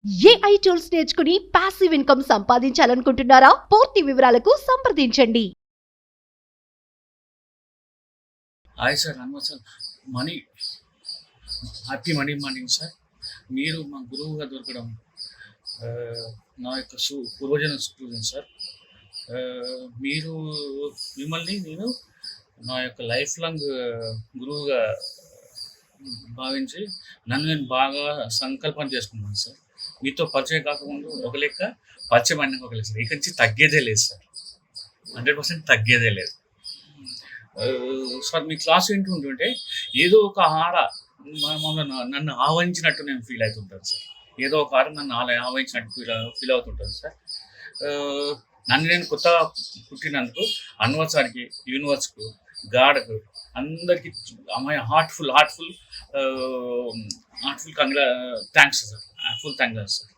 AI tools నేర్చుకుని passive income సంపాదించాలనుకుంటున్నారా? పూర్తి వివరాలకు సంప్రదించండి. Hi sir, Hanumat sir. Money happy money morning sir. మీరు మా గురువుగా దొరకడం నా యొక్క పూర్వజన సుకృతం సార్. మీరు మిమ్మల్ని నేను నా యొక్క లైఫ్ లాంగ్ గురువుగా భావించి నన్ను నేను బాగా సంకల్పన చేసుకున్నాను సార్. మీతో పరిచయం కాకముందు ఒక లెక్క, పరిచయం అన్నీ ఒక లెక్క సార్. ఇక్కడి నుంచి తగ్గేదే లేదు సార్, 100% తగ్గేదే లేదు సార్. మీ క్లాస్ వింటుంటుంటే ఏదో ఒక ఆర నన్ను ఆవహించినట్టు నేను ఫీల్ అవుతుంటాను సార్. ఏదో ఒక ఆర నన్ను ఆవహించినట్టు ఫీల్ అవుతుంటాను సార్. నన్ను నేను కొత్తగా పుట్టినందుకు హనుమత్ సార్కి, యూనివర్స్కు, గాడ్కు, అందరికీ heartful thanks sir. Heartful thanks sir.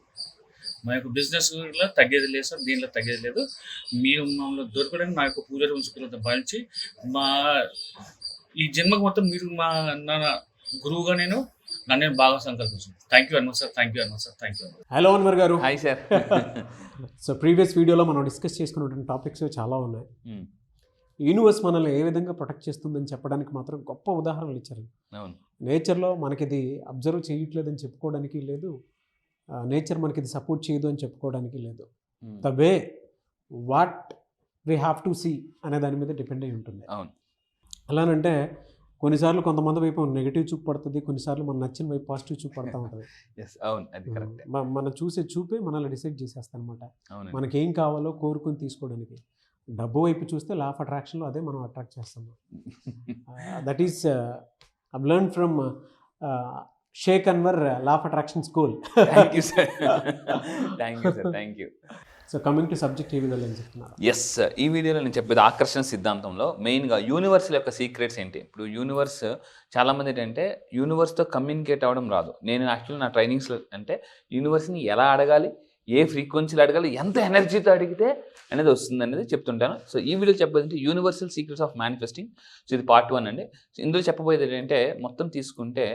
మా యొక్క బిజినెస్లో తగ్గేది లేదు సార్, దీనిలో తగ్గేది లేదు. మీరు మమ్మల్ని దొరకడానికి నా యొక్క పూజలు ఉంచుకున్నంత భావించి మా ఈ జన్మకు మొత్తం మీరు నా గురువుగా నన్ను బాగా సంకల్పించాను. Thank you Hanumath sir. Thank you Hanumath sir. Thank you. Hello Anwar గారు. Hi sir. సో ప్రీవియస్ వీడియోలో మనం డిస్కస్ చేసుకున్నటువంటి టాపిక్స్ చాలా ఉన్నాయి. యూనివర్స్ మనల్ని ఏ విధంగా ప్రొటెక్ట్ చేస్తుందని చెప్పడానికి మాత్రం గొప్ప ఉదాహరణలు ఇచ్చారు. అవును, నేచర్లో మనకి ఇది అబ్జర్వ్ చేయట్లేదని చెప్పుకోవడానికి లేదు, నేచర్ మనకి ఇది సపోర్ట్ చేయదు అని చెప్పుకోవడానికి లేదు. The way what we have to see అనే దాని మీద డిపెండ్ అయి ఉంటుంది. అవును, అలానంటే కొన్నిసార్లు కొంతమంది వైపు నెగిటివ్ చూపు పడుతుంది, కొన్నిసార్లు మన నచ్చిన వైపు పాజిటివ్ చూపు పడుతూ ఉంటుంది. అవును, అది కరెక్ట్. మనం చూసే చూపే మనల్ని డిసైడ్ చేసేస్తాం అనమాట. అవును, మనకేం కావాలో కోరుకుని తీసుకోవడానికి. డబ్బు వైపు చూస్తే లా ఆఫ్ అట్రాక్షన్లో అదే మనం అట్రాక్ట్ చేస్తాము. That is I've learn from Sheikh Anwar law of attraction school. Thank you sir. Thank you sir. Thank you. So coming to subject ఏ విధంగా ఏం చెప్తున్నారు? ఎస్, ఈ వీడియోలో నేను చెప్పేది ఆకర్షణ సిద్ధాంతంలో మెయిన్గా యూనివర్స్ యొక్క సీక్రెట్స్ ఏంటి. ఇప్పుడు యూనివర్స్ చాలామంది ఏంటంటే యూనివర్స్తో కమ్యూనికేట్ అవ్వడం రాదు. నేను యాక్చువల్లీ నా ట్రైనింగ్స్లో అంటే యూనివర్స్ని ఎలా అడగాలి, ఏ ఫ్రీక్వెన్సీలో అడగాలి, ఎంత ఎనర్జీతో అడిగితే అనేది వస్తుంది అనేది చెప్తుంటాను. సో ఈ వీడియో చెప్పబోయేది universal secrets of manifesting. So ఇది పార్ట్ 1 అండి. సో ఇందులో చెప్పబోయేది ఏంటంటే మొత్తం తీసుకుంటే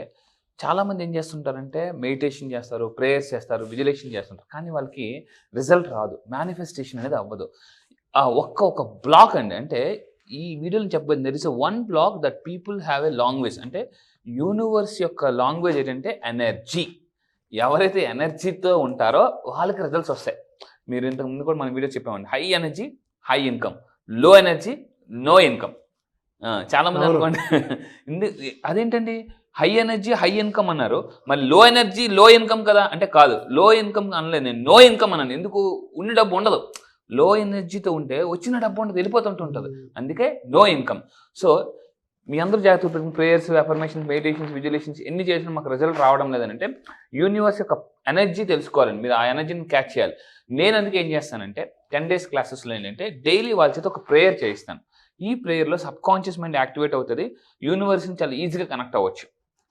చాలామంది ఏం చేస్తుంటారంటే మెడిటేషన్ చేస్తారు, ప్రేయర్స్ చేస్తారు, విజువలైజేషన్ చేస్తుంటారు, కానీ వాళ్ళకి రిజల్ట్ రాదు, మేనిఫెస్టేషన్ అనేది అవ్వదు. ఒక బ్లాక్ అండి. అంటే ఈ వీడియోలో చెప్పబోయేది there is one block that people have a language. అంటే యూనివర్స్ యొక్క లాంగ్వేజ్ ఏంటంటే ఎనర్జీ. ఎవరైతే ఎనర్జీతో ఉంటారో వాళ్ళకి రిజల్ట్స్ వస్తాయి. మీరు ఇంతకుముందు కూడా మన వీడియో చెప్పామండి, high energy high income, low energy no income. చాలామంది అనుకోండి అదేంటండి హై ఎనర్జీ హై ఇన్కమ్ అన్నారు, మరి లో ఎనర్జీ లో ఇన్కమ్ కదా అంటే కాదు, లో ఇన్కమ్ అనలేదు నేను, నో ఇన్కమ్ అన్నాను. ఎందుకు? ఉన్న డబ్బు ఉండదు. లో ఎనర్జీతో ఉంటే వచ్చిన డబ్బు ఉండదు, వెళ్ళిపోతుంటుంది. అందుకే నో ఇన్కమ్. సో మీ అందరూ జాగ్రత్త పెట్టుకుని ప్రేయర్స్, అఫర్మేషన్స్, మెడిటేషన్స్, విజువలైజేషన్స్ ఎన్ని చేసినా మాకు రిజల్ట్ రావడం లేదంటే యూనివర్స్ యొక్క ఎనర్జీ తెలుసుకోవాలండి. మీరు ఆ ఎనర్జీని క్యాచ్ చేయాలి. నేను అందుకే ఏం చేస్తానంటే 10 days క్లాసెస్లో ఏంటంటే డైలీ వాళ్ళ చేత ఒక ప్రేయర్ చేయిస్తాను. ఈ ప్రేయర్లో సబ్కాన్షియస్ మైండ్ యాక్టివేట్ అవుతుంది, యూనివర్స్ని చాలా ఈజీగా కనెక్ట్ అవ్వచ్చు.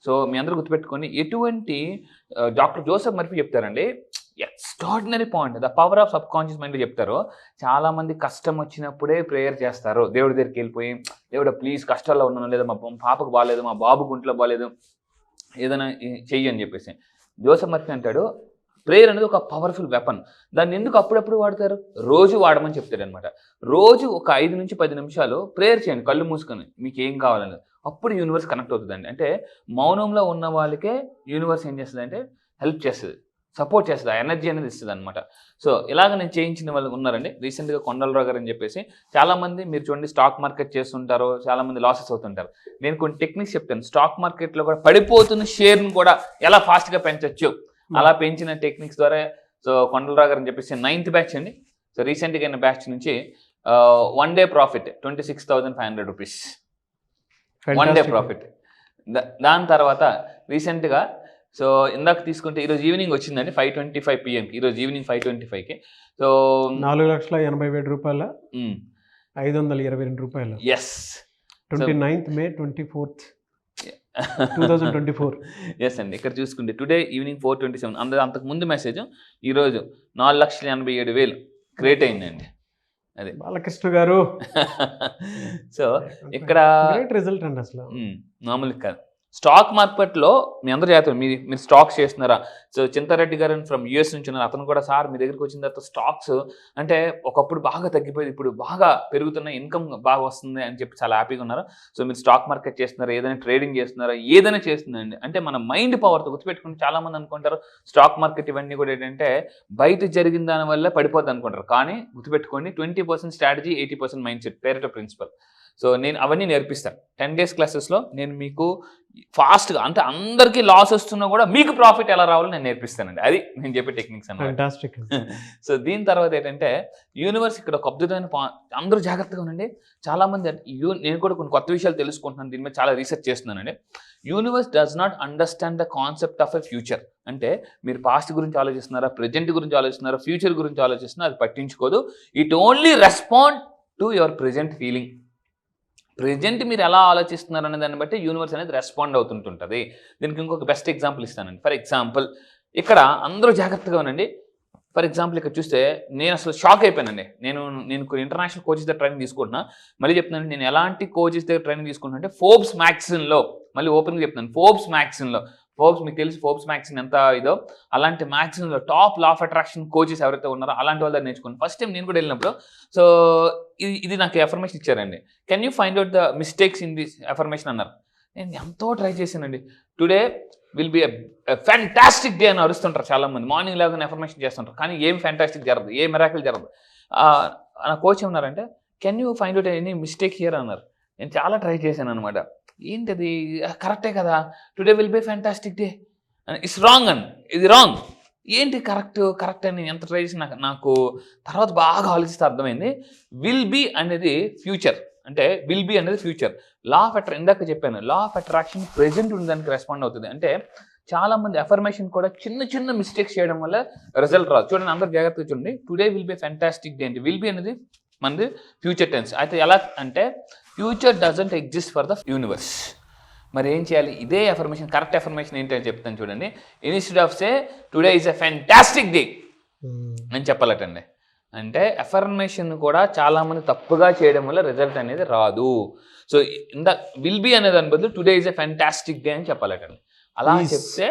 సో మీ అందరూ గుర్తుపెట్టుకొని ఎటువంటి డాక్టర్ జోసెఫ్ మర్ఫీ చెప్తారండి, extraordinary point, the power of sub conscious mind చెప్తారు. చాలామంది కష్టం వచ్చినప్పుడే ప్రేయర్ చేస్తారు, దేవుడి దగ్గరికి వెళ్ళిపోయి దేవుడు ప్లీజ్ కష్టాల్లో ఉన్నాను, లేదా మా పాపకు బాగాలేదు, మా బాబుకు ఒంట్లో బాగాలేదు, ఏదైనా చెయ్యి అని చెప్పేసి. జోసెఫ్ మర్ఫీ అంటాడు ప్రేయర్ అనేది ఒక పవర్ఫుల్ వెపన్. దాన్ని ఎందుకు అప్పుడప్పుడు వాడతారు? రోజు వాడమని చెప్తాడు అనమాట. రోజు ఒక 5 నుంచి 10 నిమిషాలు ప్రేయర్ చేయండి కళ్ళు మూసుకొని, మీకు ఏం కావాలనేది. అప్పుడు యూనివర్స్ కనెక్ట్ అవుతుందండి. అంటే మౌనంలో ఉన్న వాళ్ళకే యూనివర్స్ ఏం చేస్తుంది అంటే హెల్ప్ చేస్తుంది, సపోర్ట్ చేస్తుంది, ఆ ఎనర్జీ అనేది ఇస్తుంది అనమాట. సో ఇలాగ నేను చేయించిన వాళ్ళు ఉన్నారండి. రీసెంట్గా కొండలరావు గారు అని చెప్పేసి చాలామంది మీరు చూడండి స్టాక్ మార్కెట్ చేస్తుంటారు, చాలామంది లాసెస్ అవుతుంటారు. నేను కొన్ని టెక్నిక్స్ చెప్తాను. స్టాక్ మార్కెట్లో కూడా పడిపోతున్న షేర్ను కూడా ఎలా ఫాస్ట్గా పెంచవచ్చు, అలా పెంచిన టెక్నిక్స్ ద్వారా. సో కొండలరావు గారు అని చెప్పేసి 9th బ్యాచ్ అండి. సో రీసెంట్గా అయిన బ్యాచ్ నుంచి 1 day profit 26,500 rupees, 1 day profit. దాని తర్వాత రీసెంట్గా సో ఇందాక తీసుకుంటే ఈరోజు ఈవినింగ్ వచ్చిందండి 5:25 PM, ఈరోజు ఈవినింగ్ 5:25కి. సో 4,80,000 రూపాయల 522 రూపాయలు. Yes, 29th May 24th 2024. Yes అండి. ఇక్కడ చూసుకుంటే టుడే ఈవినింగ్ 4:27, అంతకు ముందు మెసేజ్ ఈరోజు 4,87,000 క్రియేట్ అయిందండి. అది బాలకృష్ణ గారు. సో ఇక్కడ గ్రేట్ రిజల్ట్ అండి, అసలు మామూలుగా కాదు. స్టాక్ మార్కెట్లో మీ అందరూ చేస్తారు, మీరు స్టాక్స్ చేస్తున్నారా? సో చింతారెడ్డి గారు ఫ్రమ్ యూఎస్ నుంచి ఉన్నారు, అతను కూడా సార్ మీ దగ్గరికి వచ్చిన తర్వాత స్టాక్స్ అంటే ఒకప్పుడు బాగా తగ్గిపోయింది, ఇప్పుడు బాగా పెరుగుతున్న ఇన్కమ్ బాగా వస్తుంది అని చెప్పి చాలా హ్యాపీగా ఉన్నారు. సో మీరు స్టాక్ మార్కెట్ చేస్తున్నారా, ఏదైనా ట్రేడింగ్ చేస్తున్నారా, ఏదైనా చేస్తుందండి అంటే మన మైండ్ పవర్తో గుర్తుపెట్టుకుని చాలామంది అనుకుంటారు స్టాక్ మార్కెట్ ఇవన్నీ కూడా ఏంటంటే బయట జరిగిన దాని వల్ల పడిపోద్ది అనుకుంటారు. కానీ గుర్తుపెట్టుకోండి 20% strategy 80% mindset, Pareto principle. సో నేను అవన్నీ నేర్పిస్తాను 10 days క్లాసెస్లో. నేను మీకు ఫాస్ట్గా అంటే అందరికీ లాస్ వస్తున్నా కూడా మీకు ప్రాఫిట్ ఎలా రావాలో నేను నేర్పిస్తానండి. అది నేను చెప్పే టెక్నిక్స్ అన్నమాట. ఫ్యాంటాస్టిక్. సో దీని తర్వాత ఏంటంటే యూనివర్స్ ఇక్కడ ఒక అద్భుతమైన అందరూ జాగ్రత్తగా ఉండండి. చాలామంది నేను కూడా కొన్ని కొత్త విషయాలు తెలుసుకుంటున్నాను, దీని మీద చాలా రీసెర్చ్ చేస్తున్నానండి. Universe does not understand the concept of a future. అంటే మీరు పాస్ట్ గురించి ఆలోచిస్తున్నారా, ప్రజెంట్ గురించి ఆలోచిస్తున్నారా, ఫ్యూచర్ గురించి ఆలోచిస్తున్నారా, అది పట్టించుకోదు. It only respond to your present feeling. Present మీరు ఎలా ఆలోచిస్తున్నారు అనే దాన్ని బట్టి యూనివర్స్ అనేది రెస్పాండ్ అవుతుంటుంది. దీనికి ఇంకొక బెస్ట్ ఎగ్జాంపుల్ ఇస్తానండి. ఫర్ ఎగ్జాంపుల్ ఇక్కడ అందరూ జాగ్రత్తగా ఉండండి. ఫర్ ఎగ్జాంపుల్ ఇక్కడ చూస్తే నేను అసలు షాక్ అయిపోయానండి. నేను కొన్ని ఇంటర్నేషనల్ కోచెస్ దగ్గర ట్రైనింగ్ తీసుకుంటున్నా. మళ్ళీ చెప్తున్నాను, నేను ఎలాంటి కోచెస్ దగ్గర ట్రైనింగ్ తీసుకుంటున్నా అంటే ఫోర్బ్స్ మ్యాగజైన్లో, మళ్ళీ ఓపెన్గా చెప్తున్నాను, ఫోర్బ్స్ మ్యాగజైన్లో, ఫోర్బ్స్ మీకు తెలిసి ఫోర్బ్స్ మ్యాగజైన్ ఎంత ఇదో, అలాంటి మ్యాగజైన్లో top law of attraction coaches ఎవరైతే ఉన్నారో అలాంటి వాళ్ళ దగ్గర నేర్చుకున్నాను. ఫస్ట్ టైం నేను కూడా వెళ్ళినప్పుడు సో ఇది నాకు ఎఫర్మేషన్ ఇచ్చారండి. Can you find out the mistakes in this affirmation అన్నారు. నేను ఎంతో ట్రై చేశానండి. Today will be fantastic day అని అరుస్తుంటారు చాలామంది, మార్నింగ్ లాగా ఎఫర్మేషన్ చేస్తుంటారు, కానీ ఏం ఫ్యాంటాస్టిక్ జరగదు, ఏ మిరాకిల్ జరగదు. నా కోచ్ ఏమన్నారంటే can you find out any mistake here అన్నారు. నేను చాలా ట్రై చేశాను అనమాట. ఏంటది, కరెక్టే కదా, today will be fantastic day, it's wrong అని, ఇది రాంగ్, ఏంటి కరెక్ట్ అని ఎంత ట్రై చేసి నాకు తర్వాత బాగా ఆలోచిస్తే అర్థమైంది. విల్ బీ అనేది ఫ్యూచర్, అంటే విల్ బీ అనేది ఫ్యూచర్. లా ఆఫ్ అట్రాక్షన్ ఇందాక చెప్పాను, లా ఆఫ్ అట్రాక్షన్ ప్రెజెంట్ ఉన్న దానికి రెస్పాండ్ అవుతుంది. అంటే చాలామంది అఫర్మేషన్ కూడా చిన్న మిస్టేక్స్ చేయడం వల్ల రిజల్ట్ రాదు. చూడండి, అందరూ జాగ్రత్తగా చూడండి. Today will be fantastic day అంటే విల్ బీ అనేది మనది ఫ్యూచర్ టెన్స్. అయితే ఎలా అంటే future doesn't exist for the universe. మరి ఏం చేయాలి? ఇదే అఫర్మేషన్, కరెక్ట్ అఫర్మేషన్ ఏంటి అని చెప్తాను చూడండి. Instead of say today is a fantastic day అని చెప్పాలటండి. అంటే అఫర్మేషన్ కూడా చాలామంది తప్పుగా చేయడం వల్ల రిజల్ట్ అనేది రాదు. సో విల్ బీ అనే దాని బదులు today is a fantastic day అని చెప్పాలటండి. అలా చెప్తే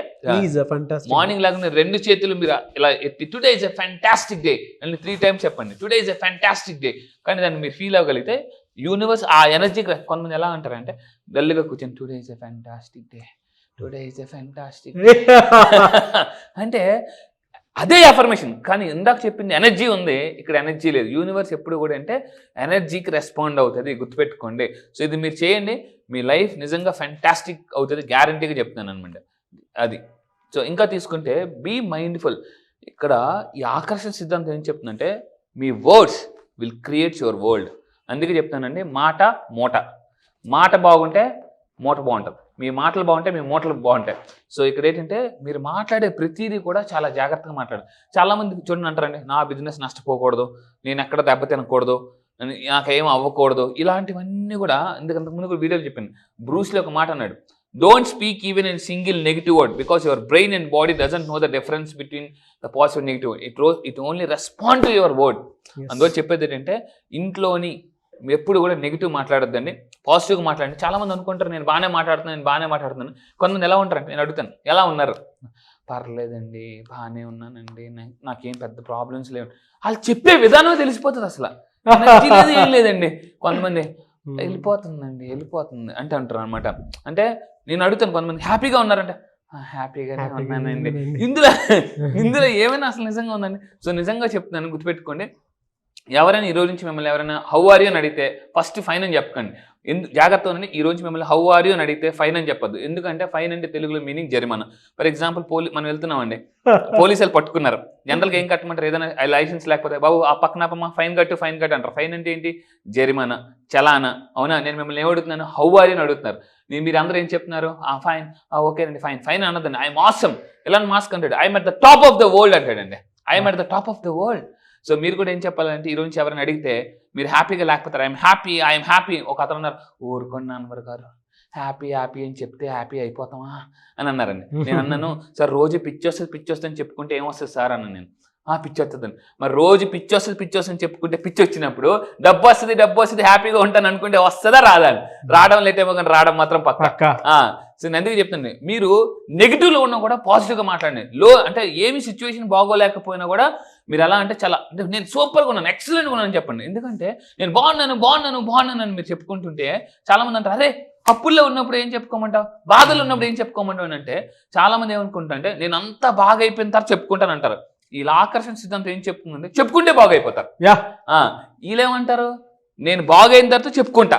మార్నింగ్ లాగా 2 చేతులు మీరు ఇలా ఎత్తి today is a fantastic day అని 3 times చెప్పండి, today is a fantastic day. కానీ దాన్ని మీరు ఫీల్ అవ్వగలిగితే యూనివర్స్ ఆ ఎనర్జీకి, కొంతమంది ఎలా అంటారంటే డల్గా కూర్చొని today is a fantastic day, today is a fantastic day అంటే అదే అఫర్మేషన్. కానీ ఇందాక చెప్పింది ఎనర్జీ ఉంది, ఇక్కడ ఎనర్జీ లేదు. యూనివర్స్ ఎప్పుడు కూడా అంటే ఎనర్జీకి రెస్పాండ్ అవుతుంది, గుర్తుపెట్టుకోండి. సో ఇది మీరు చేయండి, మీ లైఫ్ నిజంగా ఫ్యాంటాస్టిక్ అవుతుంది, గ్యారంటీగా చెప్తున్నాను అనమాట అది. సో ఇంకా తీసుకుంటే బీ మైండ్ఫుల్. ఇక్కడ ఈ ఆకర్షణ సిద్ధాంతం ఏం చెప్తుందంటే మీ words will creates your world. అందుకే చెప్తానండి, మాట బాగుంటే మూట బాగుంటుంది, మీ మాటలు బాగుంటే మీ మూటలు బాగుంటాయి. సో ఇక్కడ ఏంటంటే మీరు మాట్లాడే ప్రతిదీ కూడా చాలా జాగ్రత్తగా మాట్లాడాలి. చాలామంది చూడండి అంటారండి, నా బిజినెస్ నష్టపోకూడదు, నేను ఎక్కడ దెబ్బతినకూడదు, నాకేం అవ్వకూడదు, ఇలాంటివన్నీ కూడా ఇంతకుముందు కూడా వీడియోలో చెప్పాను. బ్రూస్లీ ఒక మాట అన్నాడు, don't speak even in single negative word because your brain and body doesn't know the difference between the positive and negative. It only respond to your word. అందువల్ల చెప్పేది ఏంటంటే ఇంట్లోని ఎప్పుడు కూడా నెగిటివ్ మాట్లాడొద్దండి, పాజిటివ్గా మాట్లాడండి. చాలామంది అనుకుంటారు నేను బాగానే మాట్లాడుతున్నాను. కొంతమంది ఎలా ఉంటారంటే, నేను అడుగుతాను ఎలా ఉన్నారు, పర్లేదండి బాగానే ఉన్నానండి, నాకేం పెద్ద ప్రాబ్లమ్స్ లేవు. వాళ్ళు చెప్పే విధానం తెలిసిపోతుంది, అసలు ఏం లేదండి. కొంతమంది వెళ్ళిపోతుంది అంటే అంటారు అనమాట. అంటే నేను అడుగుతాను, కొంతమంది హ్యాపీగా ఉన్నారంటే హ్యాపీగానే ఉన్నానండి. ఇందులో ఏమైనా అసలు నిజంగా ఉందండి. సో నిజంగా చెప్తున్నాను, గుర్తుపెట్టుకోండి. ఎవరైనా ఈ రోజు నుంచి మిమ్మల్ని ఎవరైనా హౌ ఆర్ యూ అని అడిగితే ఫస్ట్ ఫైన్ అని చెప్పకండి. జాగ్రత్త ఉండండి. ఈ రోజు మిమ్మల్ని హౌ ఆర్ యూ అని అడిగితే ఫైన్ అని చెప్పొద్దు. ఎందుకంటే ఫైన్ అంటే తెలుగులో మీనింగ్ జరిమానా. ఫర్ ఎగ్జాంపుల్ మనం వెళ్తున్నామండి, పోలీసులు పట్టుకున్నారు, జనరల్గా ఏం కట్టమంటారు, ఏదైనా లైసెన్స్ లేకపోతే బాబు ఆ పక్కన ఫైన్ కట్టు అంటారు. ఫైన్ అంటే ఏంటి, జరిమానా, చలానా. అవునా, నేను మిమ్మల్ని ఏం అడుగుతున్నాను, హౌ ఆర్ యూ అని అడుగుతున్నారు. మీరు అందరూ ఏం చెప్తున్నారు, ఫైన్, ఓకేనండి ఫైన్ అనొద్దండి. ఐఎమ్ ఆసమ్, ఎలా మాస్క్ అంటాడు, I'm at the top of the world అంటాడండి, I'm at the top of the world. So మీరు కూడా ఏం చెప్పాలంటే, ఈ రోజు ఎవరైనా అడిగితే మీరు హ్యాపీగా లేకపోతారు, ఐఎమ్ హ్యాపీ. ఒక అతను అన్నారు, ఊరుకోండి నాన్నవారు గారు, హ్యాపీ అని చెప్తే హ్యాపీ అయిపోతామా అని అన్నారండి. నేను అన్నాను, సార్ రోజు పిచ్చి వస్తుంది అని చెప్పుకుంటే ఏమొస్తుంది సార్ అన్నాను నేను. పిచ్చి వస్తుందని. మరి రోజు పిచ్చి వస్తుంది చెప్పుకుంటే పిచ్చి వచ్చినప్పుడు డబ్బు వస్తుంది హ్యాపీగా ఉంటాను అనుకుంటే వస్తుందా రాదా? రావడం లేటేమో కానీ రావడం మాత్రం పక్క. సో నేను అందుకే చెప్తాను, మీరు నెగిటివ్లో ఉన్నా కూడా పాజిటివ్గా మాట్లాడండి. అంటే ఏమి సిచ్యువేషన్ బాగోలేకపోయినా కూడా మీరు ఎలా అంటే చాలా అంటే నేను సూపర్గా ఉన్నాను, ఎక్సలెంట్గా ఉన్నాను చెప్పండి. ఎందుకంటే నేను బాగున్నాను అని మీరు చెప్పుకుంటుంటే చాలామంది అంటారు, అరే అప్పుల్లో ఉన్నప్పుడు ఏం చెప్పుకోమంటావు, బాధలు ఉన్నప్పుడు ఏం చెప్పుకోమంటావు అని అంటే చాలామంది ఏమనుకుంటా అంటే నేను అంతా బాగా అయిపోయిన తర్వాత చెప్పుకుంటాను అంటారు. ఇలా ఆకర్షణ సిద్ధాంతం ఏం చెప్పుకుందంటే చెప్పుకుంటే బాగా అయిపోతారు. వీళ్ళేమంటారు, నేను బాగైన తర్వాత చెప్పుకుంటా.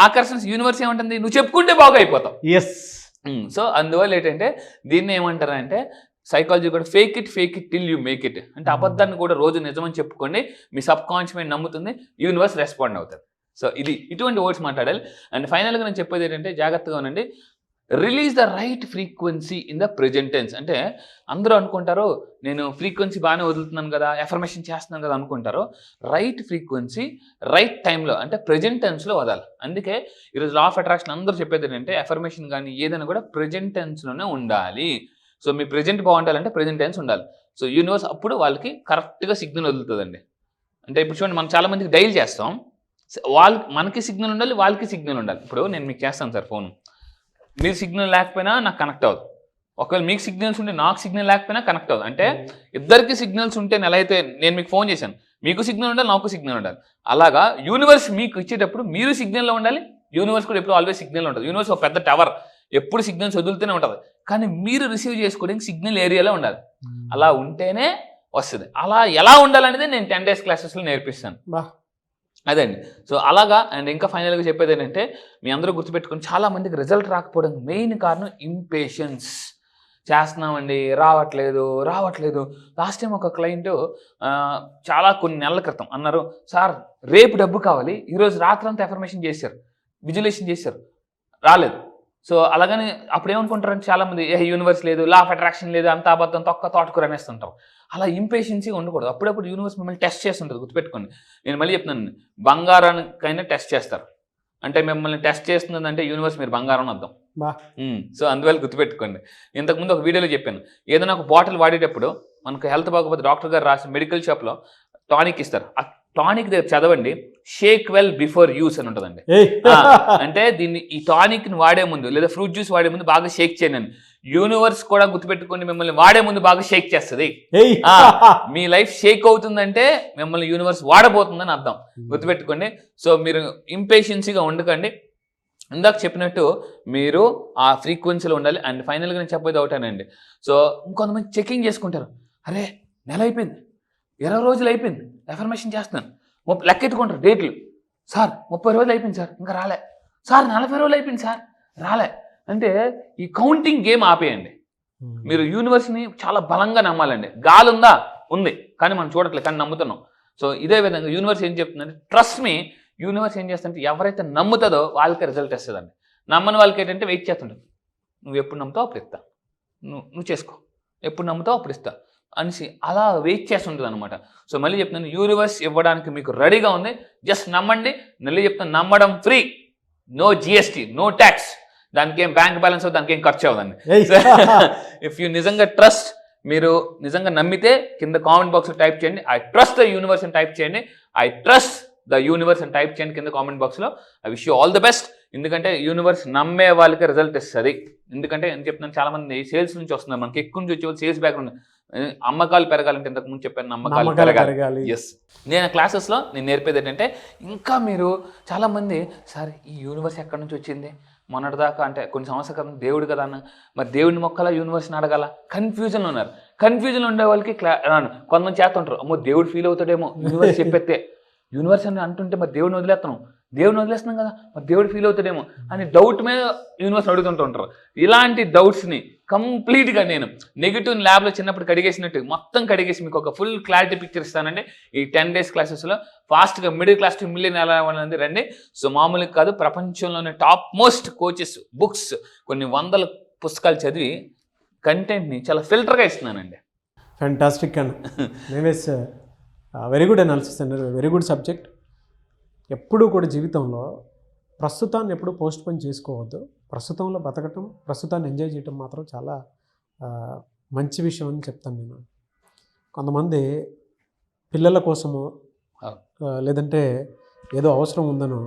ఆకర్షణ యూనివర్స్ ఏమంటుంది, నువ్వు చెప్పుకుంటే బాగా అయిపోతావు. సో అందువల్ల ఏంటంటే దీన్ని ఏమంటారు అంటే సైకాలజీ కూడా fake it till you make it. అంటే అబద్ధాన్ని కూడా రోజు నిజమని చెప్పుకోండి, మీ సబ్ కాన్షియస్ మైండ్ నమ్ముతుంది, యూనివర్స్ రెస్పాండ్ అవుతుంది. సో ఇటువంటి వర్డ్స్ మాట్లాడాలి. అండ్ ఫైనల్గా నేను చెప్పేది ఏంటంటే జాగ్రత్తగా ఉండండి, release the right frequency in the present tense. అంటే అందరూ అనుకుంటారు నేను ఫ్రీక్వెన్సీ బాగానే వదులుతున్నాను కదా, ఎఫర్మేషన్ చేస్తున్నాను కదా అనుకుంటారు. రైట్ ఫ్రీక్వెన్సీ రైట్ టైంలో అంటే ప్రెజెంట్ టెన్స్లో వదాలి. అందుకే ఈరోజు లా ఆఫ్ అట్రాక్షన్ అందరూ చెప్పేది ఏంటంటే ఎఫర్మేషన్ కానీ ఏదైనా కూడా ప్రెజెంట్ టెన్స్లోనే ఉండాలి. సో మీ ప్రెజెంట్ బాగుండాలంటే ప్రెజెంట్ టెన్స్ ఉండాలి. సో యూనివర్స్ అప్పుడు వాళ్ళకి కరెక్ట్గా సిగ్నల్ వదులుతుందండి. అంటే ఇప్పుడు చూడండి, మనం చాలా మందికి డైల్ చేస్తాం, మనకి సిగ్నల్ ఉండాలి, వాళ్ళకి సిగ్నల్ ఉండాలి. ఇప్పుడు నేను మీకు చేస్తాను సార్ ఫోన్, మీరు సిగ్నల్ లేకపోయినా నాకు కనెక్ట్ అవ్వదు. ఒకవేళ మీకు సిగ్నల్స్ ఉంటే నాకు సిగ్నల్ లేకపోయినా కనెక్ట్ అవ్వదు. అంటే ఇద్దరికి సిగ్నల్స్ ఉంటే ఎలా అయితే నేను మీకు ఫోన్ చేశాను, మీకు సిగ్నల్ ఉండాలి, నాకు సిగ్నల్ ఉండాలి. అలాగా యూనివర్స్ మీకు ఇచ్చేటప్పుడు మీరు సిగ్నల్లో ఉండాలి, యూనివర్స్ కూడా ఎప్పుడు ఆల్వేస్ సిగ్నల్ ఉంటుంది. యూనివర్స్ ఒక పెద్ద టవర్, ఎప్పుడు సిగ్నల్స్ వదులుతూనే ఉంటుంది, కానీ మీరు రిసీవ్ చేసుకోవడానికి సిగ్నల్ ఏరియాలో ఉండాలి. అలా ఉంటేనే వస్తుంది. అలా ఎలా ఉండాలనేది నేను 10 days క్లాసెస్లో నేర్పిస్తాను. అదండి. సో అలాగా. అండ్ ఇంకా ఫైనల్గా చెప్పేది ఏంటంటే మీ అందరూ గుర్తుపెట్టుకుని చాలా మందికి రిజల్ట్ రాకపోవడం మెయిన్ కారణం ఇంపేషెన్స్. చేస్తున్నామండి, రావట్లేదు. లాస్ట్ టైం ఒక క్లయింట్ చాలా కొన్ని నెలల క్రితం అన్నారు, సార్ రేపు డబ్బు కావాలి, ఈరోజు రాత్రంతా ఎఫర్మేషన్ చేశారు, విజువలేషన్ చేశారు, రాలేదు. సో అలాగని అప్పుడు ఏమనుకుంటారంటే చాలామంది యూనివర్స్ లేదు, లా ఆఫ్ అట్రాక్షన్ లేదు, అంత అబద్ధం తొక్క తోటకూర అనేస్తుంటాం. అలా ఇంపేషెన్సీగా ఉండకూడదు. అప్పుడప్పుడు యూనివర్స్ మిమ్మల్ని టెస్ట్ చేస్తుంటుంది, గుర్తుపెట్టుకోండి. నేను మళ్ళీ చెప్తున్నాను, బంగారానికైనా టెస్ట్ చేస్తారు. అంటే మిమ్మల్ని టెస్ట్ చేస్తుందంటే యూనివర్స్ మీరు బంగారం అర్థం. సో అందువల్ల గుర్తుపెట్టుకోండి. ఇంతకుముందు ఒక వీడియోలో చెప్పాను, ఏదైనా ఒక బాటిల్ వాడేటప్పుడు మనకు హెల్త్ బాగోకపోతే డాక్టర్ గారు రాసి మెడికల్ షాప్లో టానిక్ ఇస్తారు. ఆ టానిక్ దగ్గర చదవండి, షేక్ వెల్ బిఫోర్ యూస్ అని ఉంటుందండి. అంటే దీన్ని ఈ టానిక్ని వాడే ముందు లేదా ఫ్రూట్ జ్యూస్ వాడే ముందు బాగా షేక్ చేయండి. యూనివర్స్ కూడా గుర్తుపెట్టుకోండి, మిమ్మల్ని వాడే ముందు బాగా షేక్ చేస్తుంది. మీ లైఫ్ షేక్ అవుతుందంటే మిమ్మల్ని యూనివర్స్ వాడబోతుందని అర్థం, గుర్తుపెట్టుకోండి. సో మీరు ఇంపేషెన్సీగా ఉండకండి. ఇందాక చెప్పినట్టు మీరు ఆ ఫ్రీక్వెన్సీలో ఉండాలి. అండ్ ఫైనల్గా నేను చెప్పేది ఒకటేనండి, సో ఇంకొంతమంది చెకింగ్ చేసుకుంటారు, అరే నెల అయిపోయింది, 20 రోజులు అయిపోయింది, ఎఫర్మేషన్ చేస్తున్నాను, లెక్కెట్టుకుంటారు డేట్లు, సార్ 30 రోజులు అయిపోయింది సార్ ఇంకా రాలే, సార్ 40 రోజులు అయిపోయింది సార్ రాలే. అంటే ఈ కౌంటింగ్ గేమ్ ఆపేయండి. మీరు యూనివర్స్ని చాలా బలంగా నమ్మాలండి. గాలి ఉందా, ఉంది, కానీ మనం చూడట్లేదు, కానీ నమ్ముతున్నాం. సో ఇదే విధంగా యూనివర్స్ ఏం చెప్తుందంటే ట్రస్ట్ మీ. యూనివర్స్ ఏం చేస్తుందంటే ఎవరైతే నమ్ముతుందో వాళ్ళకే రిజల్ట్ వస్తుందండి. నమ్మని వాళ్ళకి ఏంటంటే వెయిట్ చేస్తుంటుంది, నువ్వు ఎప్పుడు నమ్ముతావు అప్పుడు ఇస్తా, నువ్వు చేసుకో, ఎప్పుడు నమ్ముతావు అప్పుడు ఇస్తా అనేసి అలా వెయిట్ చేస్తుంటుంది అనమాట. సో మళ్ళీ చెప్తున్నాను, యూనివర్స్ ఇవ్వడానికి మీకు రెడీగా ఉంది, జస్ట్ నమ్మండి. మళ్ళీ చెప్తాను, నమ్మడం free, no GST, no tax, దానికి ఏం బ్యాంక్ బ్యాలెన్స్ అవ్వదు, దానికి ఏం ఖర్చు అవ్వదండి. ఇఫ్ యూ నిజంగా ట్రస్ట్, మీరు నిజంగా నమ్మితే కింద కామెంట్ బాక్స్లో టైప్ చేయండి, ఐ ట్రస్ట్ ద యూనివర్స్ అని టైప్ చేయండి, ఐ ట్రస్ట్ ద యూనివర్స్ అని టైప్ చేయండి కింద కామెంట్ బాక్స్లో. I wish you all the best. ఎందుకంటే యూనివర్స్ నమ్మే వాళ్ళకి రిజల్ట్ ఇస్తుంది. ఎందుకంటే నేను చెప్తున్నాను, చాలా మంది సేల్స్ నుంచి వస్తున్నారు, మనకి ఎక్కువ నుంచి వచ్చే వాళ్ళు సేల్స్ బ్యాక్గ్రౌండ్. అమ్మకాలు పెరగాలంటే ఇంతకు ముందు చెప్పాను, నమ్మకాలు పెరగాలి. ఎస్, నేను క్లాసెస్లో నేను నేర్పేది ఏంటంటే, ఇంకా మీరు చాలామంది సార్ ఈ యూనివర్స్ ఎక్కడి నుంచి వచ్చింది, మొన్నటిదాకా అంటే కొన్ని సంవత్సరాల క్రితం దేవుడు కదా అన్న, మరి దేవుడిని మొక్కలా యూనివర్స్ని అడగాల, కన్ఫ్యూజన్లో ఉన్నారు. కన్ఫ్యూజన్లో ఉండే వాళ్ళకి కొంతమంది చేస్తుంటారు, అమ్మో దేవుడు ఫీల్ అవుతాడేమో యూనివర్స్ చెప్పేస్తే, యూనివర్స్ అని అంటుంటే మరి దేవుడిని వదిలేస్తున్నాం, దేవుడిని వదిలేస్తున్నాం కదా, మరి దేవుడు ఫీల్ అవుతాడేమో అని డౌట్ మీద యూనివర్స్ అడుగుతుంటూ ఉంటారు. ఇలాంటి డౌట్స్ని కంప్లీట్గా నేను నెగిటివ్ ల్యాబ్లో చిన్నప్పుడు కడిగేసినట్టు మొత్తం కడిగేసి మీకు ఒక ఫుల్ క్లారిటీ పిక్చర్ ఇస్తానండి ఈ 10 days క్లాసెస్లో. ఫాస్ట్గా మిడిల్ క్లాస్ టు మిలియన్ ఎలా అవ్వాలని రండి. సో మామూలుగా కాదు, ప్రపంచంలోనే టాప్ మోస్ట్ కోచెస్, బుక్స్, కొన్ని 100 పుస్తకాలు చదివి కంటెంట్ని చాలా ఫిల్టర్గా ఇస్తున్నానండి. ఫ్యాంటాస్టిక్ అండ్ నేనేస్ వెరీ గుడ్ అనాలిసిస్ అండి, వెరీ గుడ్ సబ్జెక్ట్. ఎప్పుడూ కూడా జీవితంలో ప్రస్తుతాన్ని ఎప్పుడు పోస్ట్ పోన్ చేసుకోవద్దు. ప్రస్తుతంలో బతకటం, ప్రస్తుతాన్ని ఎంజాయ్ చేయటం మాత్రం చాలా మంచి విషయం అని చెప్తాను నేను. కొంతమంది పిల్లల కోసమో లేదంటే ఏదో అవసరం ఉందనో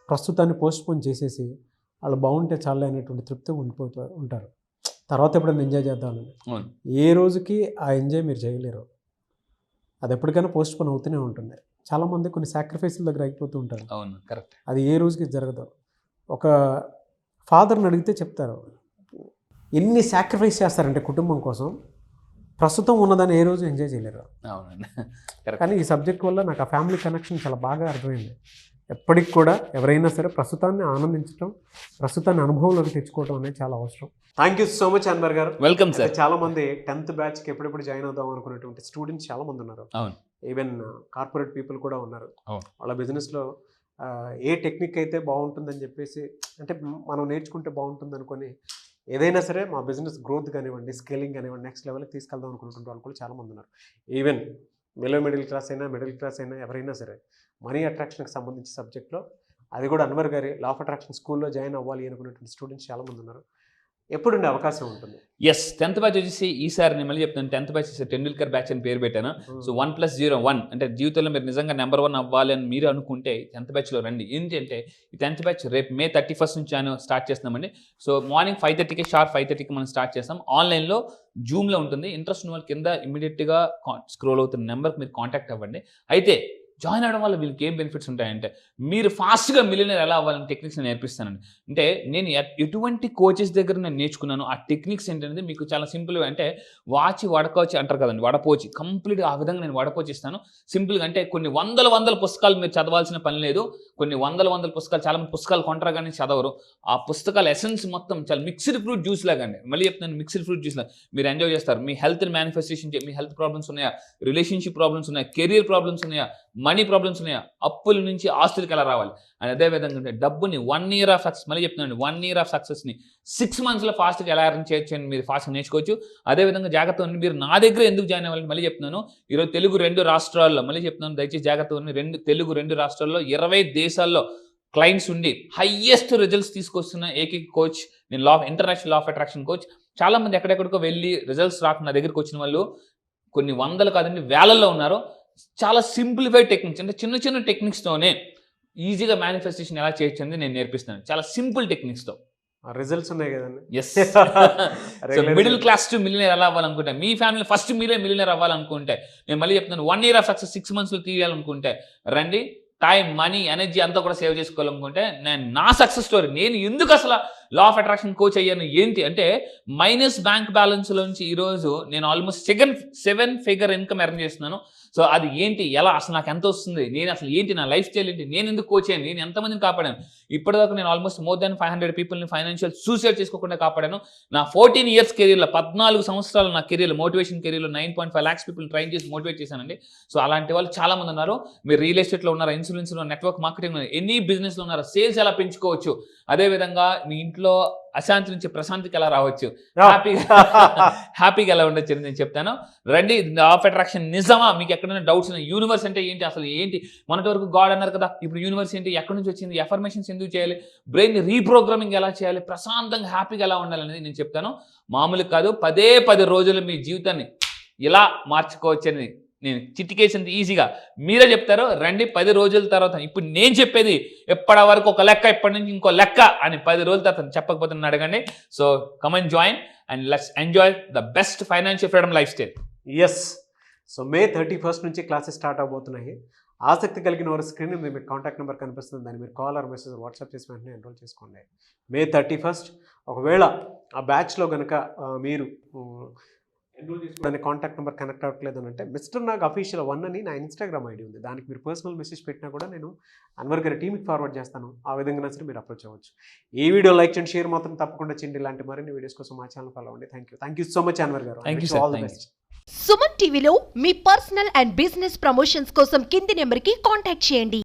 ప్రస్తుతాన్ని పోస్ట్ పోన్ చేసేసి వాళ్ళు బాగుంటే చాలు అనేటువంటి తృప్తి ఉండిపోతూ ఉంటారు. తర్వాత ఎప్పుడైనా ఎంజాయ్ చేద్దామని, అవును. ఏ రోజుకి ఆ ఎంజాయ్ మీరు చేయలేరు. అది ఎప్పటికైనా పోస్ట్ పోన్ అవుతూనే ఉంటుంది. చాలామంది కొన్ని సాక్రిఫైస్ల దగ్గర అయిపోతూ ఉంటారు. అవును, కరెక్ట్. అది ఏ రోజుకి జరగదు. ఒక ఫాదర్ని అడిగితే చెప్తారు, ఎన్ని సాక్రిఫైస్ చేస్తారంటే కుటుంబం కోసం, ప్రస్తుతం ఉన్నదాన్ని ఏ రోజు ఎంజాయ్ చేయలేరు. అవునండి, కరెక్ట్. కానీ ఈ సబ్జెక్ట్ వల్ల నాకు ఆ ఫ్యామిలీ కనెక్షన్ చాలా బాగా అర్థమైంది. ఎప్పటికి కూడా ఎవరైనా సరే ప్రస్తుతాన్ని ఆనందించడం, ప్రస్తుతాన్ని అనుభవంలోకి తెచ్చుకోవడం అనేది చాలా అవసరం. Thank you so much Anwar garu. Welcome sir. చాలా మంది 10th బ్యాచ్కి ఎప్పుడెప్పుడు జాయిన్ అవుదాం అనుకునేటువంటి స్టూడెంట్స్ చాలా మంది ఉన్నారు. అవును. ఈవెన్ కార్పొరేట్ పీపుల్ కూడా ఉన్నారు. అవును. వాళ్ళ బిజినెస్లో ఏ టెక్నిక్ అయితే బాగుంటుందని చెప్పేసి, అంటే మనం నేర్చుకుంటే బాగుంటుంది అనుకొని ఏదైనా సరే మా బిజినెస్ గ్రోత్ కానివ్వండి, స్కేలింగ్ కానివ్వండి, నెక్స్ట్ లెవెల్కి తీసుకెళ్దాం అనుకుంటున్న వాళ్ళు కూడా చాలామంది ఉన్నారు. ఈవెన్ మిడిల్ క్లాస్ అయినా ఎవరైనా సరే మనీ అట్రాక్షన్కి సంబంధించిన సబ్జెక్ట్లో, అది కూడా అన్వర్ గారి లా ఆఫ్ అట్రాక్షన్ స్కూల్లో జాయిన్ అవ్వాలి అనుకునేటువంటి స్టూడెంట్స్ చాలామంది ఉన్నారు. ఎప్పుడుండే అవకాశం ఉంటుంది? ఎస్, 10th బ్యాచ్ వచ్చేసి ఈసారి నేను మళ్ళీ చెప్తాను, 10th బ్యాచ్ టెండూల్కర్ బ్యాచ్ అని పేరు పెట్టాను. సో 1+01 అంటే జీవితంలో మీరు నిజంగా నెంబర్ 1 అవ్వాలి అని మీరు అనుకుంటే 10th బ్యాచ్లో రండి. ఏంటంటే ఈ 10th బ్యాచ్ రేపు May 31 నుంచి స్టార్ట్ చేస్తున్నామండి. సో మార్నింగ్ 5:30కి షార్ప్ 5:30కి మనం స్టార్ట్ చేస్తాం. ఆన్లైన్లో జూమ్లో ఉంటుంది. ఇంట్రెస్ట్ ఉన్న వాళ్ళు కింద ఇమీడియట్గా స్క్రోల్ అవుతున్న నెంబర్కి మీరు కాంటాక్ట్ అవ్వండి. అయితే జాయిన్ అవ్వడం వల్ల వీళ్ళకి ఏం బెనిఫిట్స్ ఉంటాయంటే, మీరు ఫాస్ట్గా మిలియనర్ ఎలా అవ్వాలని టెక్నిక్స్ నేను నేర్పిస్తానండి. అంటే నేను ఎటువంటి కోచెస్ దగ్గర నేను నేర్చుకున్నాను, ఆ టెక్నిక్స్ ఏంటనేది మీకు చాలా సింపుల్గా, అంటే వడకోచి అంటారు కదండి, వడపోచి, కంప్లీట్గా ఆ విధంగా నేను వడపోచి ఇస్తాను. సింపుల్గా అంటే కొన్ని వందల పుస్తకాలు మీరు చదవాల్సిన పని లేదు. కొన్ని వందల పుస్తకాలు, చాలా మంది పుస్తకాలు కొంటారు కానీ చదవరు. ఆ పుస్తకాల ఎసెన్స్ మొత్తం చాలా మిక్స్డ్ ఫ్రూట్ జ్యూస్ లాగా అండి. మళ్ళీ చెప్తున్నాను, మిక్స్డ్ ఫ్రూట్ జ్యూస్ లాగా మీరు ఎంజాయ్ చేస్తారు. మీ హెల్త్ని మేనిఫెస్టేషన్, మీ హెల్త్ ప్రాబ్లమ్స్ ఉన్నాయా, రిలేషన్షిప్ ప్రాబ్లమ్స్ ఉన్నాయా, కెరియర్ ప్రాబ్లమ్స్ ఉన్నాయా, మనీ ప్రాబ్లమ్స్ ఉన్నాయా, అప్పుల నుంచి ఆస్తులకి ఎలా రావాలి, అండ్ అదేవిధంగా అంటే డబ్బుని 1 year ఆఫ్ సక్సెస్, మళ్ళీ చెప్తున్నాను 1 year ఆఫ్ సక్సెస్ని 6 monthsలో ఫాస్ట్గా ఎలా ఎర్న్ చేయొచ్చు అని మీరు ఫాస్ట్గా నేర్చుకోవచ్చు. అదేవిధంగా జాగ్రత్త ఉండి మీరు నా దగ్గర ఎందుకు జాయిన్ అవ్వాలని మళ్ళీ చెప్తున్నాను. ఈరోజు తెలుగు 2 రాష్ట్రాల్లో, మళ్ళీ చెప్తున్నాను దయచేసి జాగ్రత్త ఉండి, తెలుగు 2 రాష్ట్రాల్లో 20 దేశాల్లో క్లయింట్స్ ఉండి హైయెస్ట్ రిజల్ట్స్ తీసుకొస్తున్న ఏకైక కోచ్ నేను, international law of attraction coach. చాలామంది ఎక్కడెక్కడికో వెళ్ళి రిజల్ట్స్ రాకుండా నా దగ్గరికి వచ్చిన వాళ్ళు కొన్ని వందలు కాదండి వేలల్లో ఉన్నారు. చాలా సింప్లిఫైడ్ టెక్నిక్స్, అంటే చిన్న టెక్నిక్స్తోనే ఈజీగా మేనిఫెస్టేషన్ ఎలా చేయొచ్చు అనేది నేను నేర్పిస్తాను, చాలా సింపుల్ టెక్నిక్స్తో. రిజల్ట్స్ ఉన్నాయి కదండి. Yes. So middle class to millionaire ఎలా అవ్వాలనుకుంటే, మీ ఫ్యామిలీ ఫస్ట్ మీరే మిలియనర్ అవ్వాలనుకుంటే, నేను మళ్ళీ చెప్తున్నాను 1 year ఆఫ్ సక్సెస్ 6 monthsలో తీయాలనుకుంటే రండి. టైం, మనీ, ఎనర్జీ అంతా కూడా సేవ్ చేసుకోవాలనుకుంటే నేను నా సక్సెస్ స్టోరీ, నేను ఎందుకు అసలు లా ఆఫ్ అట్రాక్షన్ కోచ్ అయ్యాను ఏంటి అంటే, మైనస్ బ్యాంక్ బ్యాలెన్స్లోంచి ఈరోజు నేను ఆల్మోస్ట్ 7 figure ఇన్కమ్ ఎర్న్ చేస్తున్నాను. సో అది ఏంటి, ఎలా, అసలు నాకు ఎంత వస్తుంది, నేను అసలు ఏంటి, నా లైఫ్ స్టైల్ ఏంటి, నేను ఎందుకు కోచ్ అయ్యాను, నేను ఎంతమందిని కాపాడాను, ఇప్పటిదాకా నేను ఆల్మోస్ట్ మోర్ దాన్ 500 పీపుల్ని ఫైనాన్షియల్ సూసైడ్ చేసుకోకుండా కాపాడాను. నా 14 years కెరీర్లో, 14 సంవత్సరాలు నా కెరీర్లో, మోటివేషన్ కెరీర్లో 9.5 lakhs పీపుల్ని ట్రైన్ చేసి మోటివేట్ చేశానండి. సో అలాంటి వాళ్ళు చాలా మంది ఉన్నారు. మీరు రియల్ ఎస్టేట్లో ఉన్నారా, ఇన్సూరెన్స్లో, నెట్వర్క్ మార్కెటింగ్, ఎనీ బిజినెస్లో ఉన్నారా, సేల్స్ ఎలా పెంచుకోవచ్చు, అదేవిధంగా మీ ఇంట్లో అశాంతి నుంచి ప్రశాంతికి ఎలా రావచ్చు, హ్యాపీగా ఎలా ఉండొచ్చు అని నేను చెప్తాను. రండి. లా ఆఫ్ అట్రాక్షన్ నిజమా, మీకు ఎక్కడైనా డౌట్స్ ఉన్నాయి, యూనివర్స్ అంటే ఏంటి, అసలు ఏంటి, మొన్నటి వరకు గాడ్ అన్నారు కదా, ఇప్పుడు యూనివర్స్ ఏంటి, ఎక్కడి నుంచి వచ్చింది, ఎఫర్మేషన్స్ ఎందుకు చేయాలి, బ్రెయిన్ రీప్రోగ్రామింగ్ ఎలా చేయాలి, ప్రశాంతంగా హ్యాపీగా ఎలా ఉండాలనేది నేను చెప్తాను. మామూలు కాదు, 10 రోజులు మీ జీవితాన్ని ఇలా మార్చుకోవచ్చు అని నేను చిటికేసింది ఈజీగా మీరే చెప్తారు. రండి. 10 రోజుల తర్వాత, ఇప్పుడు నేను చెప్పేది ఎప్పటి వరకు ఒక లెక్క, ఎప్పటి నుంచి ఇంకో లెక్క అని 10 రోజుల తర్వాత చెప్పకపోతే నన్ను అడగండి. So come and join and let's enjoy the best financial freedom lifestyle. Yes. So May 31 నుంచి క్లాసెస్ స్టార్ట్ అవబోతున్నాయి. ఆసక్తి కలిగిన వారు స్క్రీన్ మీద మీకు కాంటాక్ట్ నెంబర్ కనిపిస్తుంది, దాన్ని మీరు కాల్ ఆర్ మెసేజ్ వాట్సాప్ చేసి వెంటనే ఎన్రోల్ చేసుకోండి. May 31. ఒకవేళ ఆ బ్యాచ్లో కనుక మీరు ఎన్రోల్ చేసుకోవడానికి కాంటాక్ట్ నెంబర్ కనెక్ట్ అవ్వట్లేదు అని అంటే, మిస్టర్ నాగ్ అఫీషియల్ 1 అని నా ఇన్స్టాగ్రామ్ ఐడి ఉంది, దానికి మీరు పర్సనల్ మెసేజ్ పెట్టినా కూడా నేను అన్వర్ గారి టీమ్కి ఫార్వర్డ్ చేస్తాను. ఆ విధంగా సరే మీరు అప్రోచ్ అవ్వచ్చు. ఈ వీడియో లైక్ చేయండి, షేర్ మాత్రం తప్పకుండా చేయండి. ఇలాంటి మరిన్ని వీడియోస్ కోసం మా ఛానల్ ఫాలో అవ్వండి. Thank you so much Anwar garu. All the best. Suman టీవీలో మీ పర్సనల్ అండ్ బిజినెస్ ప్రమోషన్స్ కోసం కింది నెంబర్కి కాంటాక్ట్ చేయండి.